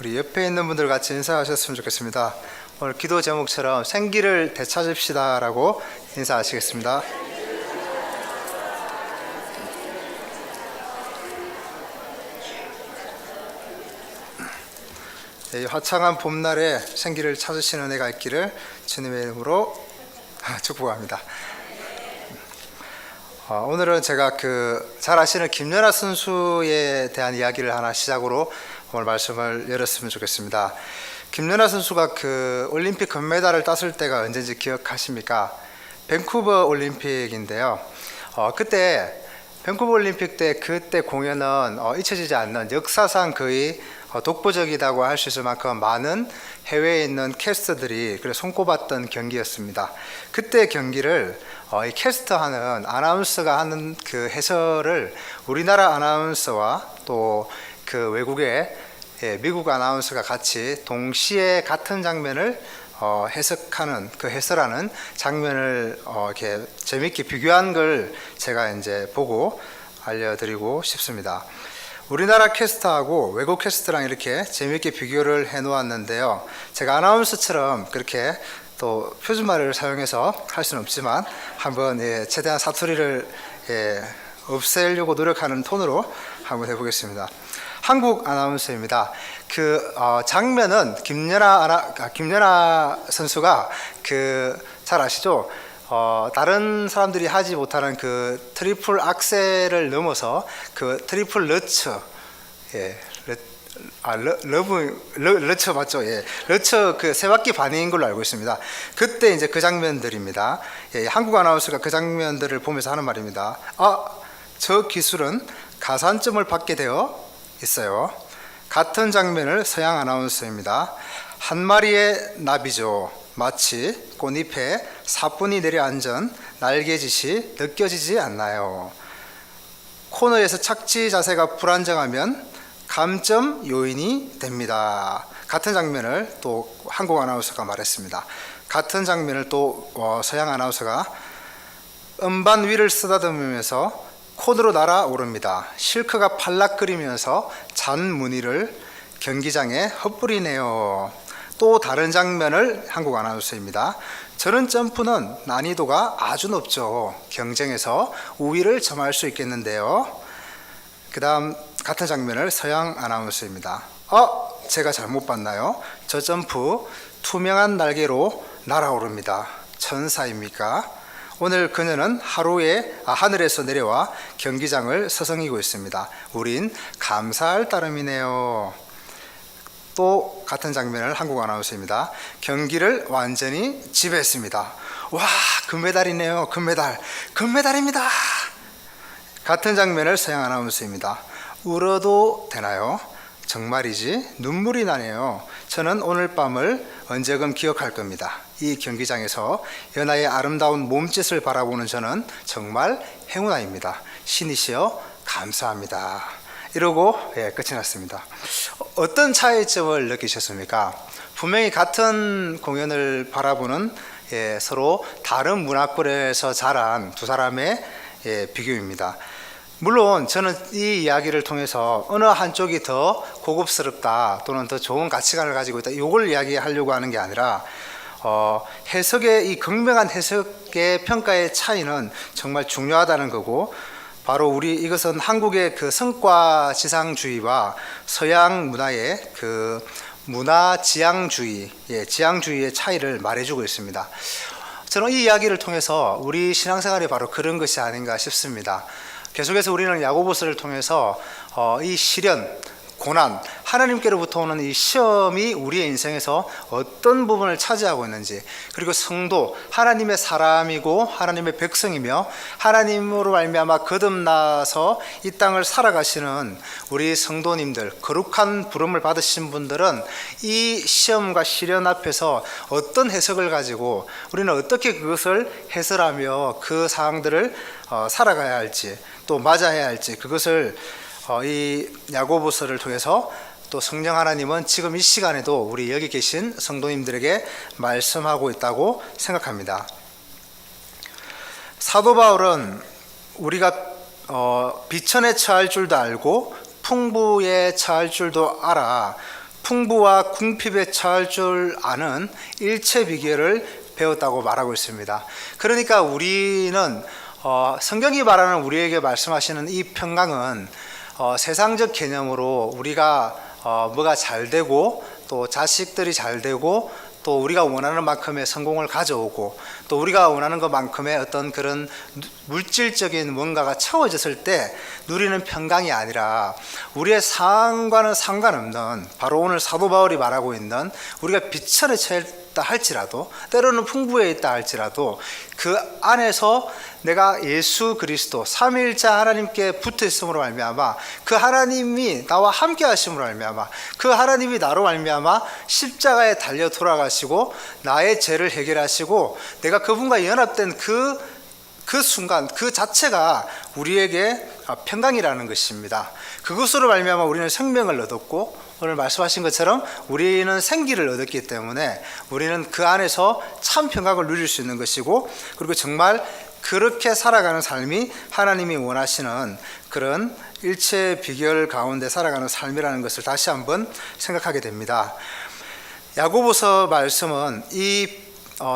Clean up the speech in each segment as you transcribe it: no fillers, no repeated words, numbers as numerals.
우리 옆에 있는 분들 같이 인사하셨으면 좋겠습니다. 오늘 기도 제목처럼 생기를 되찾읍시다 라고 인사하시겠습니다. 이 화창한 봄날에 생기를 찾으시는 은혜가 있기를 주님의 이름으로 축복합니다. 오늘은 제가 잘 아시는 김연아 선수에 대한 이야기를 하나 시작으로 오늘 말씀을 열었으면 좋겠습니다. 김연아 선수가 올림픽 금메달을 땄을 때가 언제인지 기억하십니까? 밴쿠버 올림픽인데요. 그때 밴쿠버 올림픽 때 그때 공연은 잊혀지지 않는 역사상 거의 독보적이라고 할 수 있을 만큼 많은 해외에 있는 캐스터들이 손꼽았던 경기였습니다. 그때 경기를 이 캐스터하는 아나운서가 하는 그 해설을 우리나라 아나운서와 또 외국의 미국 아나운서가 같이 동시에 같은 장면을 해석하는 해설하는 장면을 이렇게 재밌게 비교한 걸 제가 이제 보고 알려드리고 싶습니다. 우리나라 캐스터하고 외국 캐스터랑 이렇게 재밌게 비교를 해 놓았는데요. 제가 아나운서처럼 그렇게 또 표준말을 사용해서 할 수는 없지만 한번 최대한 사투리를 없애려고 노력하는 톤으로 한번 해보겠습니다. 한국 아나운서입니다. 장면은 김연아 선수가 잘 아시죠? 다른 사람들이 하지 못하는 트리플 악셀을 넘어서 트리플 러츠, 러처 맞죠? 러처 세 바퀴 반응인 걸로 알고 있습니다. 그때 이제 그 장면들입니다. 한국 아나운서가 그 장면들을 보면서 하는 말입니다. 저 기술은 가산점을 받게 되어 있어요. 같은 장면을 서양 아나운서입니다. 한 마리의 나비죠. 마치 꽃잎에 사뿐히 내려앉은 날개짓이 느껴지지 않나요? 코너에서 착지 자세가 불안정하면 감점 요인이 됩니다. 같은 장면을 또 한국 아나운서가 말했습니다. 같은 장면을 또 서양 아나운서가 음반 위를 쓰다듬으면서 코너로 날아오릅니다. 실크가 팔락거리면서 잔 무늬를 경기장에 흩뿌리네요. 또 다른 장면을 한국 아나운서입니다. 저런 점프는 난이도가 아주 높죠. 경쟁에서 우위를 점할 수 있겠는데요. 그 다음 같은 장면을 서양 아나운서입니다. 제가 잘못 봤나요? 저 점프 투명한 날개로 날아오릅니다. 천사입니까? 오늘 그녀는 하늘에서 내려와 경기장을 서성이고 있습니다. 우린 감사할 따름이네요. 또 같은 장면을 한국 아나운서입니다. 경기를 완전히 지배했습니다. 와, 금메달이네요. 금메달입니다. 같은 장면을 서양 아나운서입니다. 울어도 되나요? 정말이지 눈물이 나네요. 저는 오늘 밤을 언제금 기억할 겁니다. 이 경기장에서 연아의 아름다운 몸짓을 바라보는 저는 정말 행운아입니다. 신이시여 감사합니다. 이러고 끝이 났습니다. 어떤 차이점을 느끼셨습니까? 분명히 같은 공연을 바라보는 서로 다른 문화권에서 자란 두 사람의 비교입니다. 물론 저는 이 이야기를 통해서 어느 한쪽이 더 고급스럽다 또는 더 좋은 가치관을 가지고 있다 이걸 이야기하려고 하는 게 아니라 해석의 이 극명한 해석의 평가의 차이는 정말 중요하다는 거고 바로 이것은 한국의 성과 지상주의와 서양 문화의 문화 지향주의, 지향주의의 차이를 말해주고 있습니다. 저는 이 이야기를 통해서 우리 신앙생활이 바로 그런 것이 아닌가 싶습니다. 계속해서 우리는 야고보서를 통해서 이 시련, 고난, 하나님께로부터 오는 이 시험이 우리의 인생에서 어떤 부분을 차지하고 있는지, 그리고 성도, 하나님의 사람이고 하나님의 백성이며 하나님으로 말미암아 거듭나서 이 땅을 살아가시는 우리 성도님들, 거룩한 부름을 받으신 분들은 이 시험과 시련 앞에서 어떤 해석을 가지고 우리는 어떻게 그것을 해설하며 그 상황들을 살아가야 할지 또 맞아야 할지, 그것을 이 야고보서를 통해서 또 성령 하나님은 지금 이 시간에도 우리 여기 계신 성도님들에게 말씀하고 있다고 생각합니다. 사도 바울은 우리가 비천에 처할 줄도 알고 풍부에 처할 줄도 알아 풍부와 궁핍에 처할 줄 아는 일체 비결을 배웠다고 말하고 있습니다. 그러니까 우리는 성경이 말하는 우리에게 말씀하시는 이 평강은 세상적 개념으로 우리가 뭐가 잘 되고 또 자식들이 잘 되고 또 우리가 원하는 만큼의 성공을 가져오고 또 우리가 원하는 것만큼의 어떤 그런 물질적인 뭔가가 채워졌을 때 누리는 평강이 아니라 우리의 상황과는 상관없는 바로 오늘 사도 바울이 말하고 있는 우리가 비천에 처했다 할지라도 때로는 풍부해 있다 할지라도 그 안에서 내가 예수 그리스도 삼위일자 하나님께 붙어 있음으로 말미암아 그 하나님이 나와 함께 하심으로 말미암아 그 하나님이 나로 말미암아 십자가에 달려 돌아가시고 나의 죄를 해결하시고 내가 그분과 연합된 그 순간 그 자체가 우리에게 평강이라는 것입니다. 그것으로 말미암아 우리는 생명을 얻었고 오늘 말씀하신 것처럼 우리는 생기를 얻었기 때문에 우리는 그 안에서 참 평강을 누릴 수 있는 것이고 그리고 정말 그렇게 살아가는 삶이 하나님이 원하시는 그런 일체 비결 가운데 살아가는 삶이라는 것을 다시 한번 생각하게 됩니다. 야고보서 말씀은 이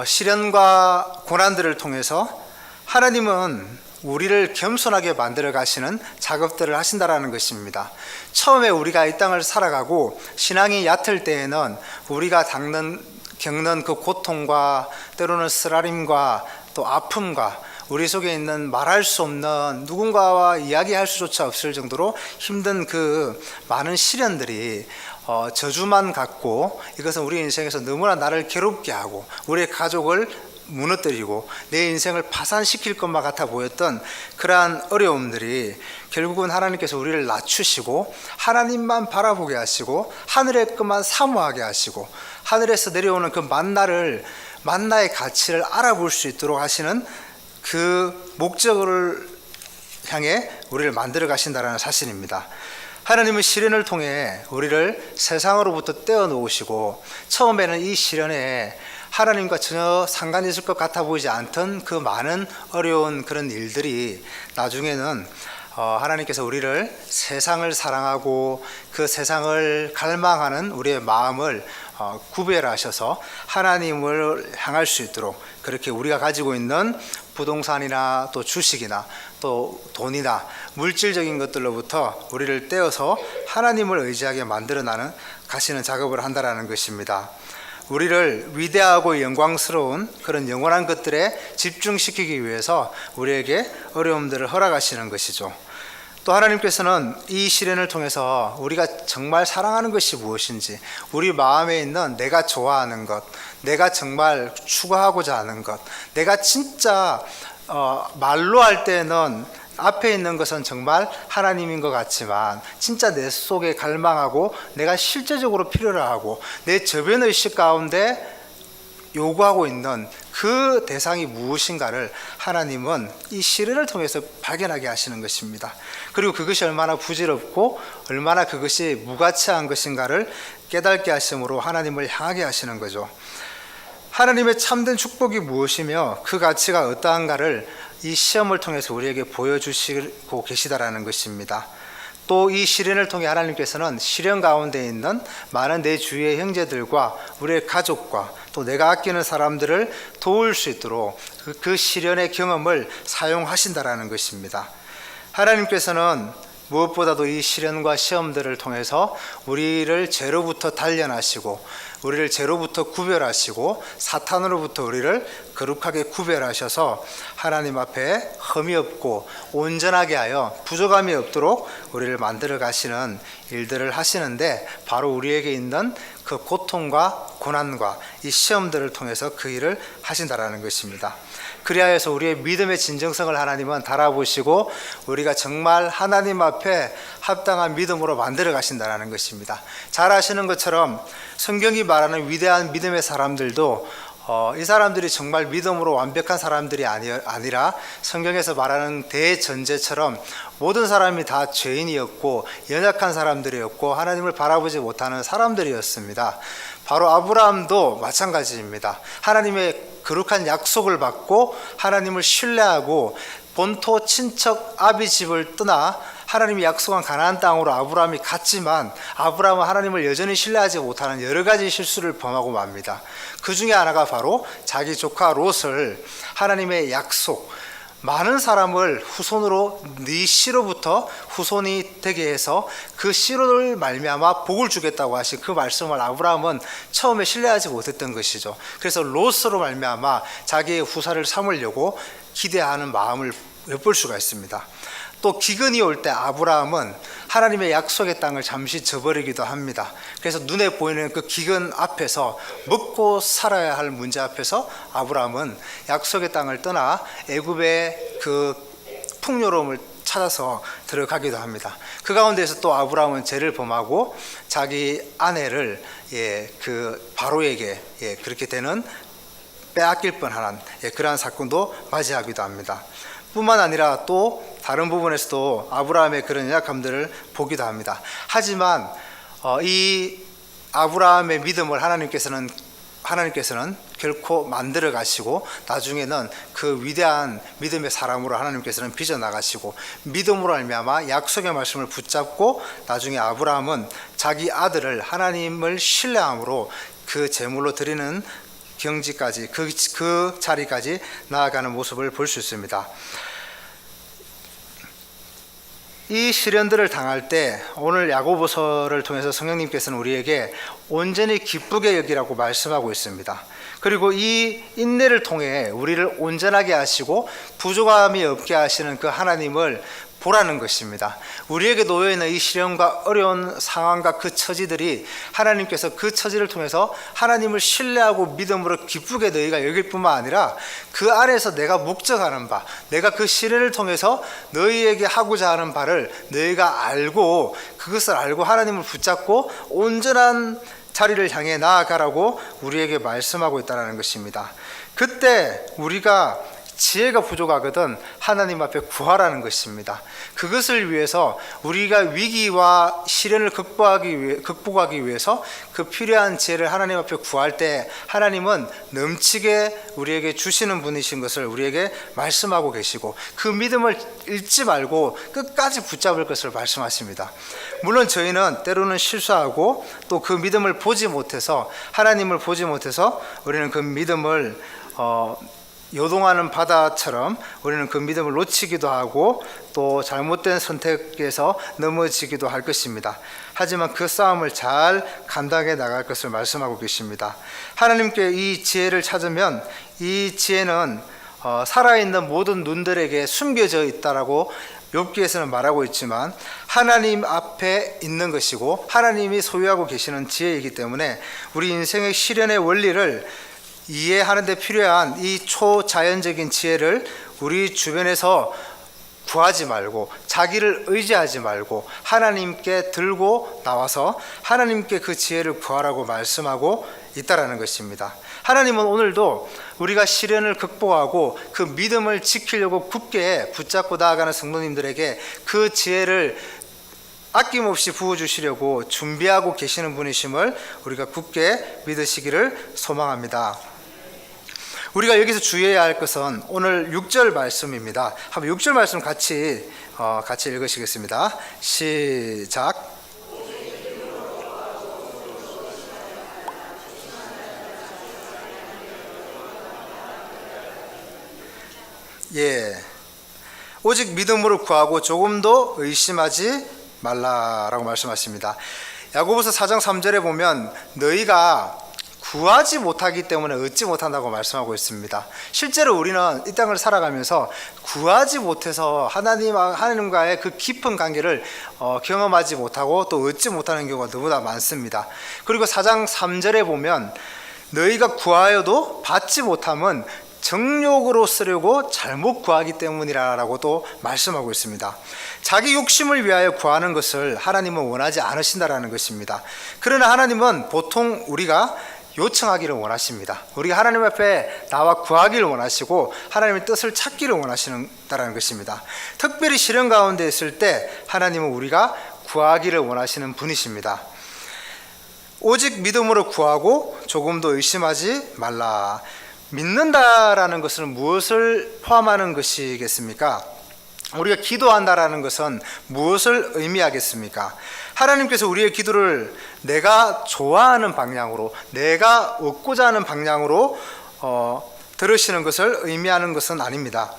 시련과 고난들을 통해서 하나님은 우리를 겸손하게 만들어 가시는 작업들을 하신다라는 것입니다. 처음에 우리가 이 땅을 살아가고 신앙이 얕을 때에는 우리가 겪는 그 고통과 때로는 쓰라림과 또 아픔과 우리 속에 있는 말할 수 없는 누군가와 이야기할 수조차 없을 정도로 힘든 그 많은 시련들이 저주만 같고 이것은 우리 인생에서 너무나 나를 괴롭게 하고 우리의 가족을 무너뜨리고 내 인생을 파산시킬 것만 같아 보였던 그러한 어려움들이 결국은 하나님께서 우리를 낮추시고 하나님만 바라보게 하시고 하늘의 것만 사모하게 하시고 하늘에서 내려오는 그 만나의 가치를 알아볼 수 있도록 하시는 그 목적을 향해 우리를 만들어 가신다는 사실입니다. 하나님은 시련을 통해 우리를 세상으로부터 떼어놓으시고 처음에는 이 시련에 하나님과 전혀 상관이 있을 것 같아 보이지 않던 그 많은 어려운 그런 일들이 나중에는 하나님께서 우리를 세상을 사랑하고 그 세상을 갈망하는 우리의 마음을 구별하셔서 하나님을 향할 수 있도록 그렇게 우리가 가지고 있는 부동산이나 또 주식이나 또 돈이나 물질적인 것들로부터 우리를 떼어서 하나님을 의지하게 만들어 가시는 작업을 한다라는 것입니다. 우리를 위대하고 영광스러운 그런 영원한 것들에 집중시키기 위해서 우리에게 어려움들을 허락하시는 것이죠. 또 하나님께서는 이 시련을 통해서 우리가 정말 사랑하는 것이 무엇인지 우리 마음에 있는 내가 좋아하는 것, 내가 정말 추구하고자 하는 것, 내가 진짜 말로 할 때는 앞에 있는 것은 정말 하나님인 것 같지만 진짜 내 속에 갈망하고 내가 실제적으로 필요로 하고 내 저변의식 가운데 요구하고 있는 그 대상이 무엇인가를 하나님은 이 시련을 통해서 발견하게 하시는 것입니다. 그리고 그것이 얼마나 부질없고 얼마나 그것이 무가치한 것인가를 깨닫게 하심으로 하나님을 향하게 하시는 거죠. 하나님의 참된 축복이 무엇이며 그 가치가 어떠한가를 이 시험을 통해서 우리에게 보여주시고 계시다라는 것입니다. 또 이 시련을 통해 하나님께서는 시련 가운데 있는 많은 내 주위의 형제들과 우리의 가족과 또 내가 아끼는 사람들을 도울 수 있도록 그 시련의 경험을 사용하신다라는 것입니다. 하나님께서는 무엇보다도 이 시련과 시험들을 통해서 우리를 죄로부터 단련하시고 우리를 죄로부터 구별하시고 사탄으로부터 우리를 거룩하게 구별하셔서 하나님 앞에 흠이 없고 온전하게 하여 부족함이 없도록 우리를 만들어 가시는 일들을 하시는데 바로 우리에게 있는 그 고통과 고난과 이 시험들을 통해서 그 일을 하신다라는 것입니다. 그리하여서 우리의 믿음의 진정성을 하나님은 달아보시고 우리가 정말 하나님 앞에 합당한 믿음으로 만들어 가신다는 것입니다. 잘 아시는 것처럼 성경이 말하는 위대한 믿음의 사람들도 이 사람들이 정말 믿음으로 완벽한 사람들이 아니라 성경에서 말하는 대전제처럼 모든 사람이 다 죄인이었고 연약한 사람들이었고 하나님을 바라보지 못하는 사람들이었습니다. 바로 아브라함도 마찬가지입니다. 하나님의 거룩한 약속을 받고 하나님을 신뢰하고 본토 친척 아비 집을 떠나 하나님이 약속한 가나안 땅으로 아브라함이 갔지만 아브라함은 하나님을 여전히 신뢰하지 못하는 여러 가지 실수를 범하고 맙니다. 그 중에 하나가 바로 자기 조카 롯을 하나님의 약속, 많은 사람을 후손으로 네 씨로부터 후손이 되게 해서 그 씨를 말미암아 복을 주겠다고 하신 그 말씀을 아브라함은 처음에 신뢰하지 못했던 것이죠. 그래서 롯으로 말미암아 자기의 후사를 삼으려고 기대하는 마음을 엿볼 수가 있습니다. 또 기근이 올 때 아브라함은 하나님의 약속의 땅을 잠시 저버리기도 합니다. 그래서 눈에 보이는 그 기근 앞에서 먹고 살아야 할 문제 앞에서 아브라함은 약속의 땅을 떠나 애굽의 그 풍요로움을 찾아서 들어가기도 합니다. 그 가운데서 또 아브라함은 죄를 범하고 자기 아내를 그 바로에게 그렇게 되는 빼앗길 뻔한 그러한 사건도 맞이하기도 합니다. 뿐만 아니라 또 다른 부분에서도 아브라함의 그런 연약함들을 보기도 합니다. 하지만 이 아브라함의 믿음을 하나님께서는 결코 만들어 가시고 나중에는 그 위대한 믿음의 사람으로 하나님께서는 빚어 나가시고 믿음으로 말미암아 약속의 말씀을 붙잡고 나중에 아브라함은 자기 아들을 하나님을 신뢰함으로 그 제물로 드리는 경지까지 그 자리까지 나아가는 모습을 볼 수 있습니다. 이 시련들을 당할 때 오늘 야고보서를 통해서 성령님께서는 우리에게 온전히 기쁘게 여기라고 말씀하고 있습니다. 그리고 이 인내를 통해 우리를 온전하게 하시고 부족함이 없게 하시는 그 하나님을 보라는 것입니다. 우리에게 놓여있는 이 시련과 어려운 상황과 그 처지들이 하나님께서 그 처지를 통해서 하나님을 신뢰하고 믿음으로 기쁘게 너희가 여길 뿐만 아니라 그 안에서 내가 목적하는 바, 내가 그 시련을 통해서 너희에게 하고자 하는 바를 너희가 알고 그것을 알고 하나님을 붙잡고 온전한 자리를 향해 나아가라고 우리에게 말씀하고 있다는 것입니다. 그때 우리가 지혜가 부족하거든 하나님 앞에 구하라는 것입니다. 그것을 위해서 우리가 위기와 시련을 극복하기 위해서 그 필요한 지혜를 하나님 앞에 구할 때 하나님은 넘치게 우리에게 주시는 분이신 것을 우리에게 말씀하고 계시고 그 믿음을 잃지 말고 끝까지 붙잡을 것을 말씀하십니다. 물론 저희는 때로는 실수하고 또 그 믿음을 보지 못해서 하나님을 보지 못해서 우리는 그 믿음을 요동하는 바다처럼 우리는 그 믿음을 놓치기도 하고 또 잘못된 선택에서 넘어지기도 할 것입니다. 하지만 그 싸움을 잘 감당해 나갈 것을 말씀하고 계십니다. 하나님께 이 지혜를 찾으면 이 지혜는 살아있는 모든 눈들에게 숨겨져 있다라고 욥기에서는 말하고 있지만 하나님 앞에 있는 것이고 하나님이 소유하고 계시는 지혜이기 때문에 우리 인생의 실현의 원리를 이해하는 데 필요한 이 초자연적인 지혜를 우리 주변에서 구하지 말고 자기를 의지하지 말고 하나님께 들고 나와서 하나님께 그 지혜를 구하라고 말씀하고 있다라는 것입니다. 하나님은 오늘도 우리가 시련을 극복하고 그 믿음을 지키려고 굳게 붙잡고 나아가는 성도님들에게 그 지혜를 아낌없이 부어주시려고 준비하고 계시는 분이심을 우리가 굳게 믿으시기를 소망합니다. 우리가 여기서 주의해야 할 것은 오늘 6절 말씀입니다. 한번 6절 말씀 같이 읽으시겠습니다. 시작. 오직 믿음으로 구하고 조금도 의심하지 말라라고 말씀하십니다. 야고보서 4장 3절에 보면 너희가 구하지 못하기 때문에 얻지 못한다고 말씀하고 있습니다. 실제로 우리는 이 땅을 살아가면서 구하지 못해서 하나님과의 그 깊은 관계를 경험하지 못하고 또 얻지 못하는 경우가 너무나 많습니다. 그리고 4장 3절에 보면 너희가 구하여도 받지 못함은 정욕으로 쓰려고 잘못 구하기 때문이라고도 말씀하고 있습니다. 자기 욕심을 위하여 구하는 것을 하나님은 원하지 않으신다라는 것입니다. 그러나 하나님은 보통 우리가 요청하기를 원하십니다. 우리가 하나님 앞에 나와 구하기를 원하시고 하나님의 뜻을 찾기를 원하신다는 것입니다. 특별히 시련 가운데 있을 때 하나님은 우리가 구하기를 원하시는 분이십니다. 오직 믿음으로 구하고 조금도 의심하지 말라. 믿는다라는 것은 무엇을 포함하는 것이겠습니까? 우리가 기도한다라는 것은 무엇을 의미하겠습니까? 하나님께서 우리의 기도를 내가 좋아하는 방향으로, 내가 얻고자 하는 방향으로 들으시는 것을 의미하는 것은 아닙니다.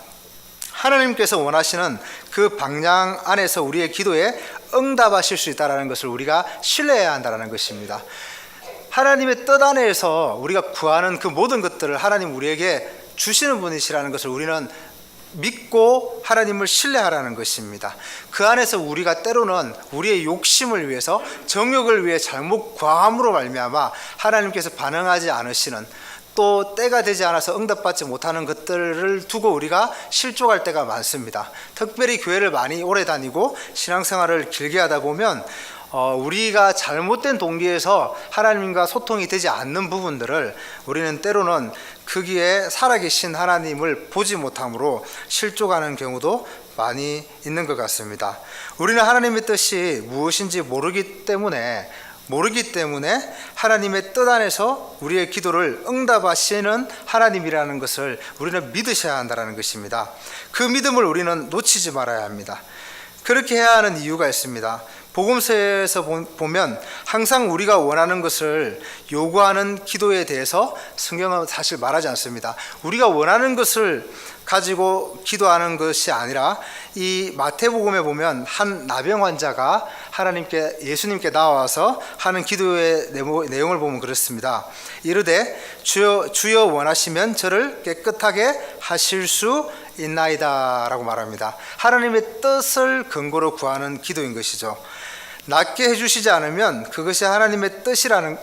하나님께서 원하시는 그 방향 안에서 우리의 기도에 응답하실 수 있다는 것을 우리가 신뢰해야 한다는 것입니다. 하나님의 뜻 안에서 우리가 구하는 그 모든 것들을 하나님 우리에게 주시는 분이시라는 것을 우리는 믿고 하나님을 신뢰하라는 것입니다. 그 안에서 우리가 때로는 우리의 욕심을 위해서, 정욕을 위해 잘못 구함으로 말미암아 하나님께서 반응하지 않으시는, 또 때가 되지 않아서 응답받지 못하는 것들을 두고 우리가 실족할 때가 많습니다. 특별히 교회를 많이 오래 다니고 신앙생활을 길게 하다 보면 우리가 잘못된 동기에서 하나님과 소통이 되지 않는 부분들을 우리는 때로는 거기에 살아계신 하나님을 보지 못함으로 실족하는 경우도 많이 있는 것 같습니다. 우리는 하나님의 뜻이 무엇인지 모르기 때문에 하나님의 뜻 안에서 우리의 기도를 응답하시는 하나님이라는 것을 우리는 믿으셔야 한다는 것입니다. 그 믿음을 우리는 놓치지 말아야 합니다. 그렇게 해야 하는 이유가 있습니다. 복음서에서 보면 항상 우리가 원하는 것을 요구하는 기도에 대해서 성경은 사실 말하지 않습니다. 우리가 원하는 것을 가지고 기도하는 것이 아니라, 이 마태복음에 보면 한 나병 환자가 예수님께 나와서 하는 기도의 내용을 보면 그렇습니다. 이르되 주여 원하시면 저를 깨끗하게 하실 수 있나이다 라고 말합니다. 하나님의 뜻을 근거로 구하는 기도인 것이죠. 낫게 해주시지 않으면 그것이 하나님의 뜻이라는,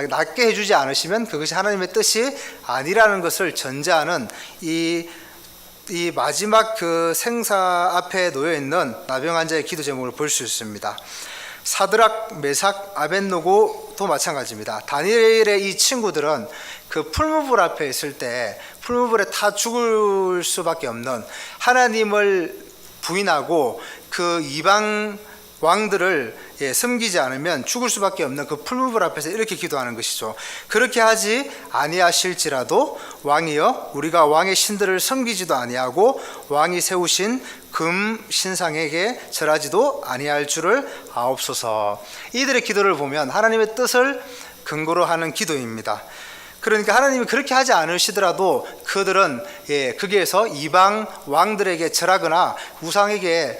낫게 해주지 않으시면 그것이 하나님의 뜻이 아니라는 것을 전제하는 이 마지막 그 생사 앞에 놓여 있는 나병 환자의 기도 제목을 볼 수 있습니다. 사드락, 메삭, 아벳노고도 마찬가지입니다. 다니엘의 이 친구들은 그 풀무불 앞에 있을 때 풀무불에 타 죽을 수밖에 없는, 하나님을 부인하고 그 이방 왕들을 섬기지 않으면 죽을 수밖에 없는 그 풀무불 앞에서 이렇게 기도하는 것이죠. 그렇게 하지 아니하실지라도 왕이여, 우리가 왕의 신들을 섬기지도 아니하고 왕이 세우신 금 신상에게 절하지도 아니할 줄을 아옵소서. 이들의 기도를 보면 하나님의 뜻을 근거로 하는 기도입니다. 그러니까 하나님이 그렇게 하지 않으시더라도 그들은 거기에서 이방 왕들에게 절하거나 우상에게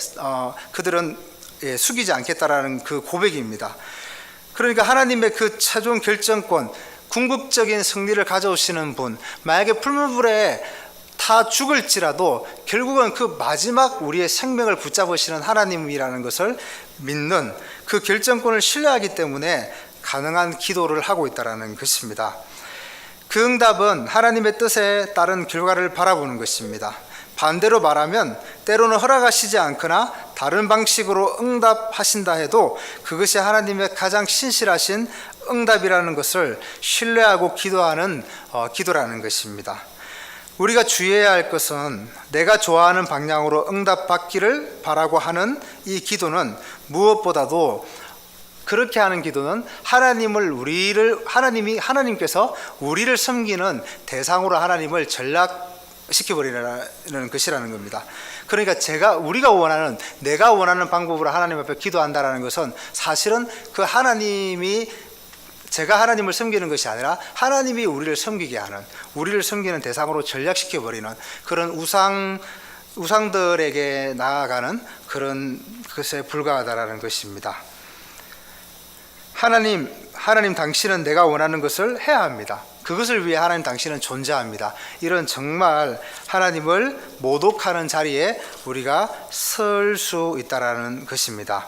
그들은 숙이지 않겠다라는 그 고백입니다. 그러니까 하나님의 그 최종 결정권, 궁극적인 승리를 가져오시는 분, 만약에 풀무불에 다 죽을지라도 결국은 그 마지막 우리의 생명을 붙잡으시는 하나님이라는 것을 믿는 그 결정권을 신뢰하기 때문에 가능한 기도를 하고 있다는 것입니다. 그 응답은 하나님의 뜻에 따른 결과를 바라보는 것입니다. 반대로 말하면 때로는 허락하시지 않거나 다른 방식으로 응답하신다 해도 그것이 하나님의 가장 신실하신 응답이라는 것을 신뢰하고 기도하는 기도라는 것입니다. 우리가 주의해야 할 것은 내가 좋아하는 방향으로 응답받기를 바라고 하는 이 기도는 무엇보다도, 그렇게 하는 기도는 하나님께서 우리를 섬기는 대상으로 하나님을 전락시켜버리는 것이라는 겁니다. 그러니까 내가 원하는 방법으로 하나님 앞에 기도한다는 것은 사실은 제가 하나님을 섬기는 것이 아니라 하나님이 우리를 섬기게 하는, 우리를 섬기는 대상으로 전락시켜버리는 그런 우상들에게 나아가는 그런 것에 불과하다는 것입니다. 하나님 당신은 내가 원하는 것을 해야 합니다. 그것을 위해 하나님 당신은 존재합니다. 이런 정말 하나님을 모독하는 자리에 우리가 설 수 있다는 것입니다.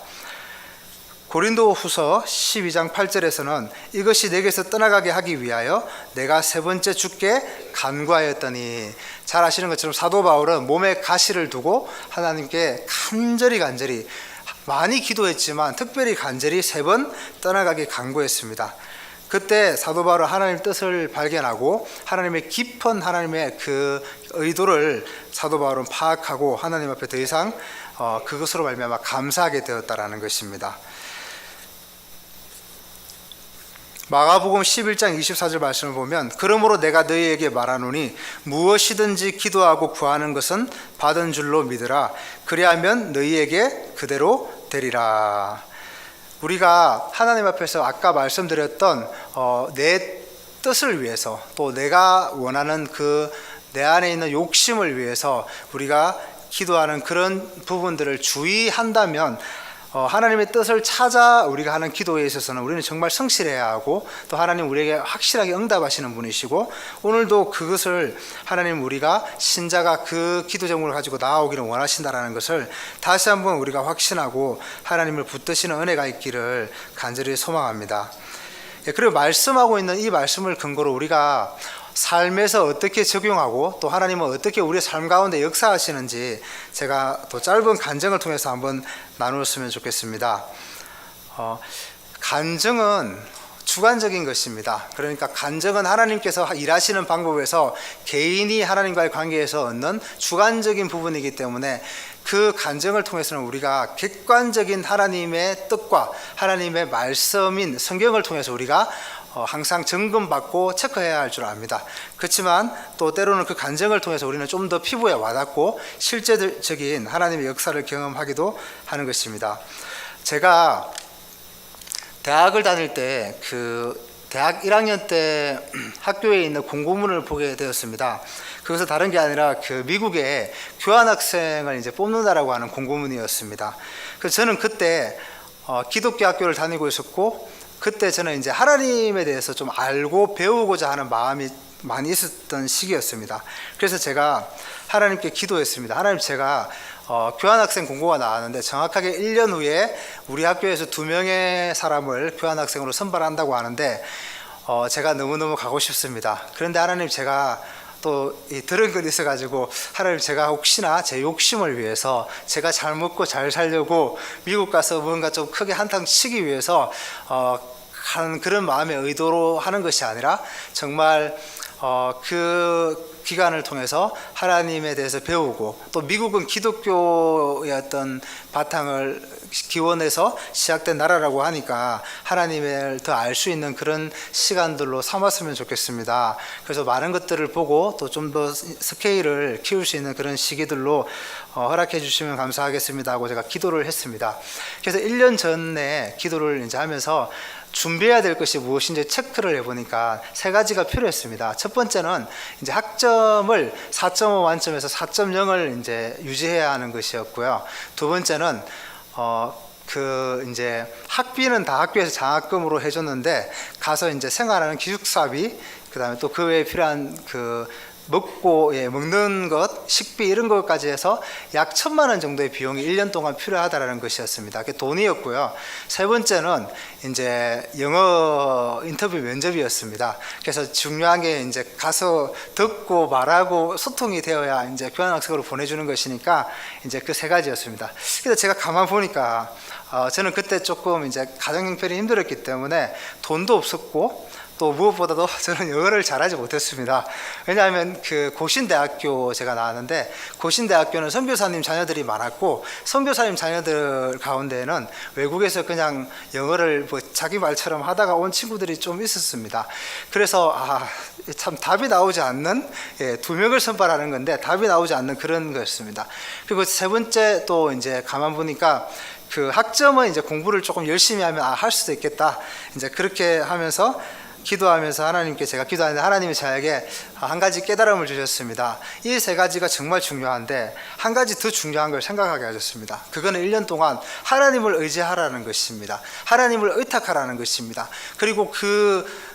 고린도후서 12장 8절에서는 이것이 내게서 떠나가게 하기 위하여 내가 세 번째 주께 간구하였더니, 잘 아시는 것처럼 사도 바울은 몸에 가시를 두고 하나님께 간절히 많이 기도했지만 특별히 간절히 3번 떠나가게 간구했습니다. 그때 사도 바울은 하나님의 뜻을 발견하고 하나님의 깊은 하나님의 그 의도를 사도 바울은 파악하고 하나님 앞에 더 이상 그것으로 말미암아 감사하게 되었다라는 것입니다. 마가복음 11장 24절 말씀을 보면 그러므로 내가 너희에게 말하노니 무엇이든지 기도하고 구하는 것은 받은 줄로 믿으라. 그리하면 너희에게 그대로 되리라. 우리가 하나님 앞에서 아까 말씀드렸던 내 뜻을 위해서 또 내가 원하는 그 내 안에 있는 욕심을 위해서 우리가 기도하는 그런 부분들을 주의한다면 하나님의 뜻을 찾아 우리가 하는 기도에 있어서는 우리는 정말 성실해야 하고 또 하나님 우리에게 확실하게 응답하시는 분이시고 오늘도 그것을 하나님 우리가 신자가 그 기도 제목을 가지고 나아오기를 원하신다라는 것을 다시 한번 우리가 확신하고 하나님을 붙드시는 은혜가 있기를 간절히 소망합니다. 그리고 말씀하고 있는 이 말씀을 근거로 우리가 삶에서 어떻게 적용하고 또 하나님은 어떻게 우리의 삶 가운데 역사하시는지 제가 또 짧은 간증을 통해서 한번 나누었으면 좋겠습니다. 간증은 주관적인 것입니다. 그러니까 간증은 하나님께서 일하시는 방법에서 개인이 하나님과의 관계에서 얻는 주관적인 부분이기 때문에 그 간증을 통해서는 우리가 객관적인 하나님의 뜻과 하나님의 말씀인 성경을 통해서 우리가 항상 점검받고 체크해야 할 줄 압니다. 그렇지만 또 때로는 그 간증을 통해서 우리는 좀 더 피부에 와닿고 실제적인 하나님의 역사를 경험하기도 하는 것입니다. 제가 대학을 다닐 때 대학 1학년 때 학교에 있는 공고문을 보게 되었습니다. 그것은 다른 게 아니라 미국에 교환학생을 이제 뽑는다라고 하는 공고문이었습니다. 그래서 저는 그때 기독교 학교를 다니고 있었고 그때 저는 이제 하나님에 대해서 좀 알고 배우고자 하는 마음이 많이 있었던 시기였습니다. 그래서 제가 하나님께 기도했습니다. 하나님, 제가 교환학생 공고가 나왔는데 정확하게 1년 후에 우리 학교에서 2명의 사람을 교환학생으로 선발한다고 하는데 제가 너무너무 가고 싶습니다. 그런데 하나님, 제가 또 들은 건 있어가지고 하나님, 제가 혹시나 제 욕심을 위해서 제가 잘 먹고 잘 살려고 미국 가서 뭔가 좀 크게 한탕 치기 위해서 하는 그런 마음의 의도로 하는 것이 아니라 정말 그 기간을 통해서 하나님에 대해서 배우고 또 미국은 기독교의 어떤 바탕을 기원해서 시작된 나라라고 하니까 하나님을 더 알 수 있는 그런 시간들로 삼았으면 좋겠습니다. 그래서 많은 것들을 보고 또 좀 더 스케일을 키울 수 있는 그런 시기들로 허락해 주시면 감사하겠습니다 하고 제가 기도를 했습니다. 그래서 1년 전에 기도를 이제 하면서 준비해야 될 것이 무엇인지 체크를 해보니까 3가지가 필요했습니다. 첫 번째는 이제 학점을 4.5 만점에서 4.0을 이제 유지해야 하는 것이었고요. 두 번째는 이제 학비는 다 학교에서 장학금으로 해줬는데 가서 이제 생활하는 기숙사비, 그다음에 또 그 외에 필요한 먹는 것, 식비 이런 것까지 해서 약 1,000만 원 정도의 비용이 1년 동안 필요하다라는 것이었습니다. 그게 돈이었고요. 세 번째는 이제 영어 인터뷰 면접이었습니다. 그래서 중요한 게 이제 가서 듣고 말하고 소통이 되어야 이제 교환학생으로 보내주는 것이니까 이제 그 3가지였습니다. 그래서 제가 가만 보니까 저는 그때 조금 이제 가정 형편이 힘들었기 때문에 돈도 없었고 또 무엇보다도 저는 영어를 잘하지 못했습니다. 왜냐하면 고신대학교 제가 나왔는데 고신대학교는 선교사님 자녀들이 많았고 선교사님 자녀들 가운데에는 외국에서 그냥 영어를 자기 말처럼 하다가 온 친구들이 좀 있었습니다. 그래서 참 답이 나오지 않는 2명을 선발하는 건데 답이 나오지 않는 그런 거였습니다. 그리고 세 번째 또 이제 가만 보니까 학점은 이제 공부를 조금 열심히 하면 할 수도 있겠다. 이제 그렇게 하면서 기도하면서 하나님께 제가 기도하는데 하나님이 저에게 한 가지 깨달음을 주셨습니다. 이 3가지가 정말 중요한데 한 가지 더 중요한 걸 생각하게 하셨습니다. 그거는 1년 동안 하나님을 의지하라는 것입니다. 하나님을 의탁하라는 것입니다. 그리고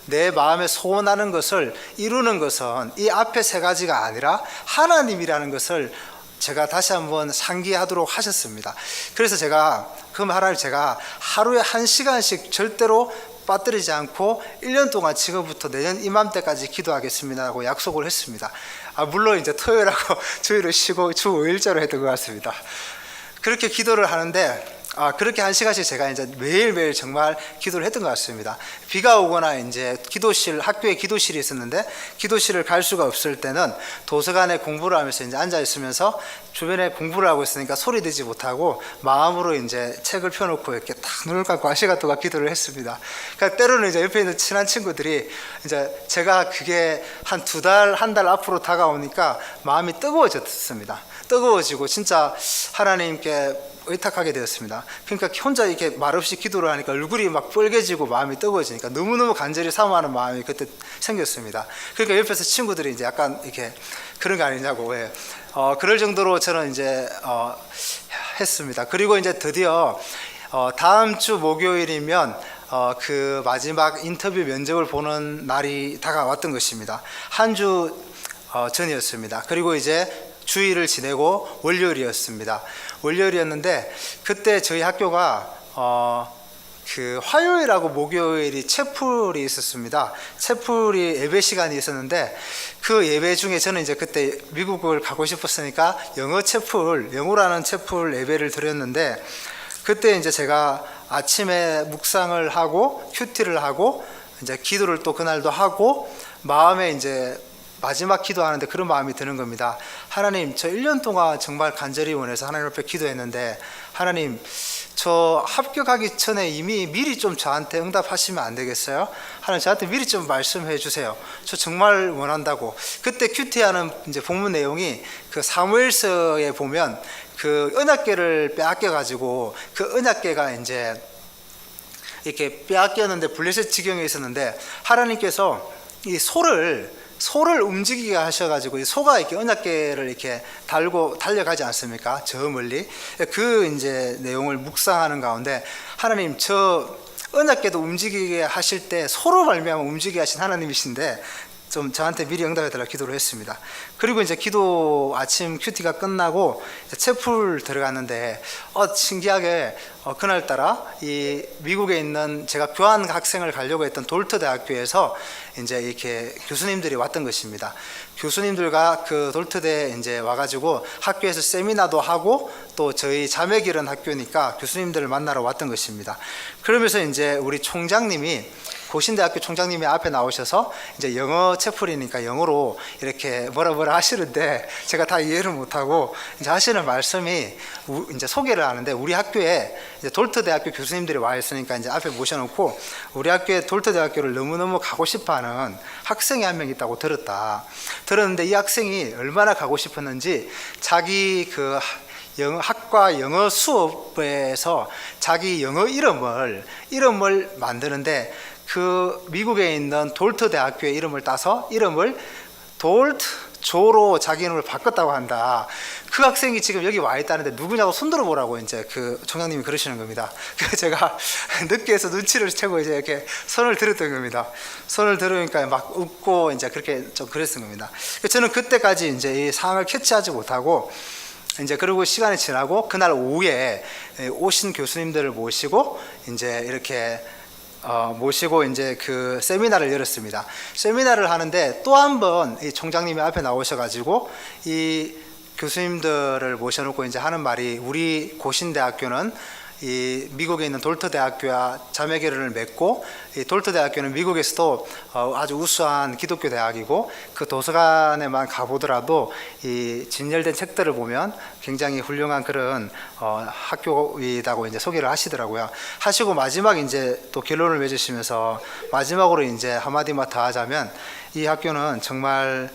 내 마음에 소원하는 것을 이루는 것은 이 앞에 3가지가 아니라 하나님이라는 것을 제가 다시 한번 상기하도록 하셨습니다. 그래서 그럼 하나님, 제가 하루에 1시간씩 절대로 빠뜨리지 않고 1년 동안 지금부터 내년 이맘때까지 기도하겠습니다 하고 약속을 했습니다. 물론 이제 토요일하고 주일을 쉬고 주 5일째로 했던 것 같습니다. 그렇게 기도를 하는데 그렇게 한 시간씩 제가 이제 매일매일 정말 기도를 했던 것 같습니다. 비가 오거나 이제 학교에 기도실이 있었는데 기도실을 갈 수가 없을 때는 도서관에 공부를 하면서 이제 앉아 있으면서 주변에 공부를 하고 있으니까 소리 내지 못하고 마음으로 이제 책을 펴놓고 이렇게 딱 눈을 감고 한 시간 동안 기도를 했습니다. 그러니까 때로는 이제 옆에 있는 친한 친구들이 이제 제가 그게 한 2달, 한 달 앞으로 다가오니까 마음이 뜨거워졌습니다. 뜨거워지고 진짜 하나님께 의탁하게 되었습니다. 그러니까 혼자 이렇게 말없이 기도를 하니까 얼굴이 막 빨개지고 마음이 뜨거워지니까 너무너무 간절히 사모하는 마음이 그때 생겼습니다. 그러니까 옆에서 친구들이 이제 약간 이렇게 그런 거 아니냐고, 왜 그럴 정도로 저는 이제 했습니다. 그리고 이제 드디어 다음 주 목요일이면 그 마지막 인터뷰 면접을 보는 날이 다가왔던 것입니다. 한 주 전이었습니다. 그리고 이제 주일을 지내고 월요일이었습니다. 월요일이었는데 그때 저희 학교가 그 화요일하고 목요일이 채플이 있었습니다. 채플이 예배 시간이 있었는데 그 예배 중에 저는 이제 그때 미국을 가고 싶었으니까 영어라는 채플 예배를 드렸는데 그때 이제 제가 아침에 묵상을 하고 큐티를 하고 이제 기도를 또 그날도 하고 마음에 이제 마지막 기도하는데 그런 마음이 드는 겁니다. 하나님, 저 1년 동안 정말 간절히 원해서 하나님 앞에 기도했는데 하나님, 저 합격하기 전에 이미 미리 좀 저한테 응답하시면 안 되겠어요? 하나님, 저한테 미리 좀 말씀해 주세요. 저 정말 원한다고. 그때 큐티하는 이제 본문 내용이 그 사무엘서에 보면 그 언약궤를 빼앗겨 가지고 그 언약궤가 이제 이렇게 빼앗겼는데 블레셋 지경에 있었는데 하나님께서 이 소를 움직이게 하셔가지고 이 소가 이렇게 언약궤를 이렇게 달고 달려가지 않습니까? 저 멀리. 그 이제 내용을 묵상하는 가운데 하나님, 저 언약궤도 움직이게 하실 때 소로 말미암아 움직이게 하신 하나님이신데 좀 저한테 미리 응답해달라 기도를 했습니다. 그리고 이제 기도 아침 큐티가 끝나고 채플 들어갔는데 신기하게 그날따라 이 미국에 있는 제가 교환 학생을 가려고 했던 돌트 대학교에서 이제 이렇게 교수님들이 왔던 것입니다. 교수님들과 그 돌트대에 이제 와가지고 학교에서 세미나도 하고 또 저희 자매 기른 학교니까 교수님들을 만나러 왔던 것입니다. 그러면서 이제 우리 총장님이 고신대학교 총장님이 앞에 나오셔서 이제 영어 채플이니까 영어로 이렇게 뭐라 하시는데 제가 다 이해를 못하고 이제 하시는 말씀이 이제 소개를 하는데 우리 학교에 이제 돌트대학교 교수님들이 와 있으니까 이제 앞에 모셔놓고 우리 학교에 돌트대학교를 너무너무 가고 싶어하는 학생이 한 명 있다고 들었는데 이 학생이 얼마나 가고 싶었는지 자기 그 학과 영어 수업에서 자기 영어 이름을 만드는데 그 미국에 있는 돌트 대학교의 이름을 따서 이름을 돌트조로 자기 이름을 바꿨다고 한다. 그 학생이 지금 여기 와 있다는데 누구냐고 손들어 보라고 이제 그 총장님이 그러시는 겁니다. 그래서 제가 늦게해서 눈치를 채고 이제 이렇게 손을 들었던 겁니다. 손을 들으니까 막 웃고 이제 그렇게 좀 그랬던 겁니다. 저는 그때까지 이제 이 상황을 캐치하지 못하고 이제 그리고 시간이 지나고 그날 오후에 오신 교수님들을 모시고 이제 이렇게 모시고 이제 그 세미나를 열었습니다. 세미나를 하는데 또 한 번 이 총장님이 앞에 나오셔가지고 이 교수님들을 모셔놓고 이제 하는 말이 우리 고신대학교는 이 미국에 있는 돌트 대학교와 자매결연을 맺고 이 돌트 대학교는 미국에서도 아주 우수한 기독교 대학이고 그 도서관에만 가보더라도 이 진열된 책들을 보면 굉장히 훌륭한 그런 학교이다고 이제 소개를 하시더라고요. 하시고 마지막 이제 또 결론을 맺으시면서 마지막으로 이제 한마디만 더 하자면 이 학교는 정말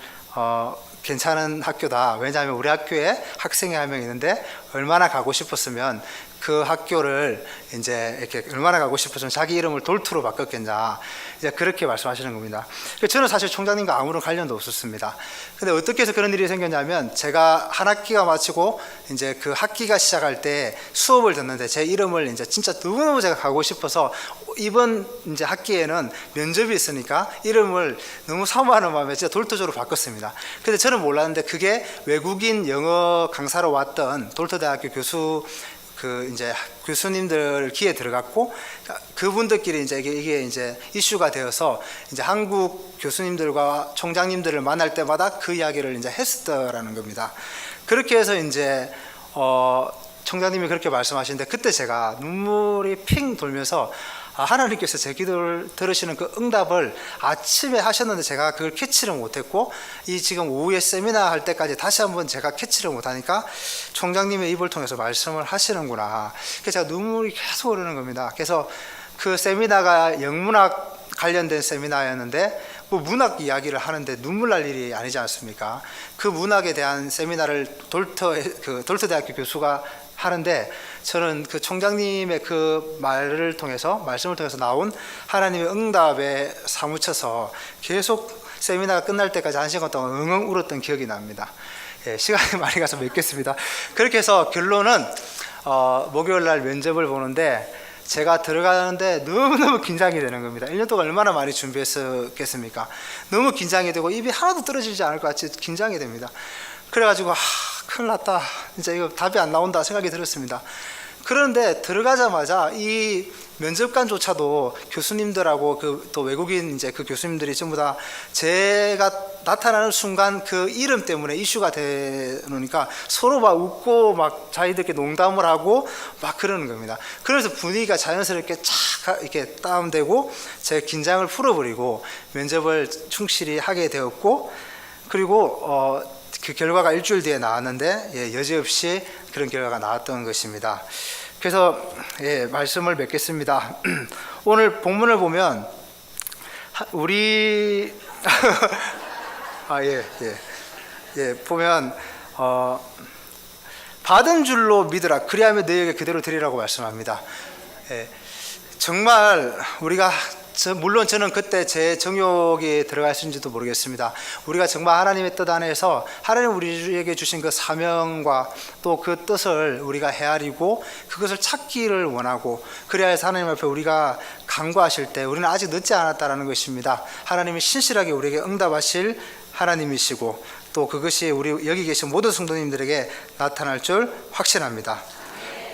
괜찮은 학교다. 왜냐하면 우리 학교에 학생이 한 명 있는데 얼마나 가고 싶었으면 그 학교를 이제 이렇게 얼마나 가고 싶었으면 자기 이름을 돌트로 바꿨겠냐. 이제 그렇게 말씀하시는 겁니다. 저는 사실 총장님과 아무런 관련도 없었습니다. 근데 어떻게 해서 그런 일이 생겼냐면 제가 한 학기가 마치고 이제 그 학기가 시작할 때 수업을 듣는데 제 이름을 이제 진짜 너무너무 제가 가고 싶어서 이번 이제 학기에는 면접이 있으니까 이름을 너무 사모하는 마음에 진짜 돌트조로 바꿨습니다. 근데 저는 몰랐는데 그게 외국인 영어 강사로 왔던 돌트대학교 이제 교수님들 귀에 들어갔고 그분들끼리 이제 이게 이제 이슈가 되어서 이제 한국 교수님들과 총장님들을 만날 때마다 그 이야기를 이제 했었다라는 겁니다. 그렇게 해서 이제 총장님이 그렇게 말씀하시는데 그때 제가 눈물이 핑 돌면서 하나님께서 제 기도를 들으시는 그 응답을 아침에 하셨는데 제가 그걸 캐치를 못했고 이 지금 오후에 세미나 할 때까지 다시 한번 제가 캐치를 못하니까 총장님의 입을 통해서 말씀을 하시는구나. 그래서 제가 눈물이 계속 흐르는 겁니다. 그래서 그 세미나가 영문학 관련된 세미나였는데 뭐 문학 이야기를 하는데 눈물 날 일이 아니지 않습니까? 그 문학에 대한 세미나를 돌터대학교 교수가 하는데 저는 그 총장님의 그 말씀을 통해서 나온 하나님의 응답에 사무쳐서 계속 세미나가 끝날 때까지 1시간 동안 엉엉 울었던 기억이 납니다. 예, 시간이 많이 가서 맺겠습니다. 그렇게 해서 결론은 목요일 날 면접을 보는데 제가 들어가는데 너무너무 긴장이 되는 겁니다. 1년 동안 얼마나 많이 준비했었겠습니까? 너무 긴장이 되고 입이 하나도 떨어지지 않을 것 같이 긴장이 됩니다. 그래가지고 큰일 났다. 진짜 이거 답이 안 나온다 생각이 들었습니다. 그런데 들어가자마자 이 면접관조차도 교수님들하고 또 외국인 이제 그 교수님들이 전부 다 제가 나타나는 순간 그 이름 때문에 이슈가 되니까 서로 막 웃고 막 자기들끼리 농담을 하고 막 그러는 겁니다. 그래서 분위기가 자연스럽게 착 이렇게 다운되고 제 긴장을 풀어버리고 면접을 충실히 하게 되었고 그리고 그 결과가 일주일 뒤에 나왔는데 여지없이 그런 결과가 나왔던 것입니다. 그래서 말씀을 맺겠습니다. 오늘 본문을 보면 우리 보면 받은 줄로 믿으라 그리하면 너희에게 그대로 드리라고 말씀합니다. 정말 우리가 물론 저는 그때 제 정욕에 들어갔는지도 모르겠습니다. 우리가 정말 하나님의 뜻 안에서 하나님 우리에게 주신 그 사명과 또 그 뜻을 우리가 헤아리고 그것을 찾기를 원하고 그래야 해서 하나님 앞에 우리가 간구하실 때 우리는 아직 늦지 않았다라는 것입니다. 하나님이 신실하게 우리에게 응답하실 하나님이시고 또 그것이 우리 여기 계신 모든 성도님들에게 나타날 줄 확신합니다.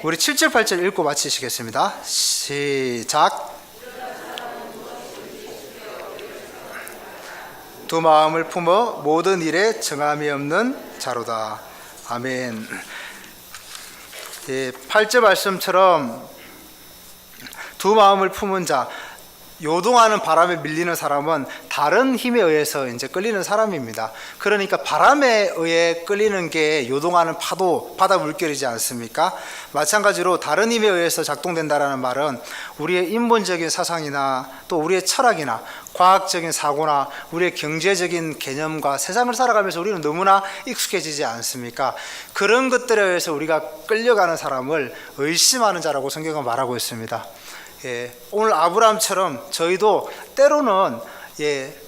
우리 7절 8절 읽고 마치시겠습니다. 시작. 두 마음을 품어 모든 일에 정함이 없는 자로다. 아멘. 8절 말씀처럼 두 마음을 품은 자, 요동하는 바람에 밀리는 사람은 다른 힘에 의해서 이제 끌리는 사람입니다. 그러니까 바람에 의해 끌리는 게 요동하는 파도, 바다 물결이지 않습니까? 마찬가지로 다른 힘에 의해서 작동된다라는 말은 우리의 인본적인 사상이나 또 우리의 철학이나 과학적인 사고나 우리의 경제적인 개념과 세상을 살아가면서 우리는 너무나 익숙해지지 않습니까? 그런 것들에 의해서 우리가 끌려가는 사람을 의심하는 자라고 성경은 말하고 있습니다. 오늘 아브라함처럼 저희도 때로는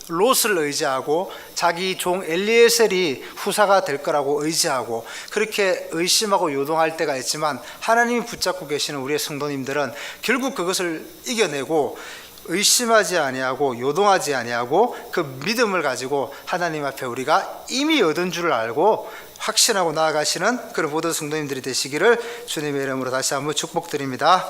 롯을 의지하고 자기 종 엘리에셀이 후사가 될 거라고 의지하고 그렇게 의심하고 요동할 때가 있지만 하나님이 붙잡고 계시는 우리의 성도님들은 결국 그것을 이겨내고 의심하지 아니하고 요동하지 아니하고 그 믿음을 가지고 하나님 앞에 우리가 이미 얻은 줄을 알고 확신하고 나아가시는 그런 모든 성도님들이 되시기를 주님의 이름으로 다시 한번 축복드립니다.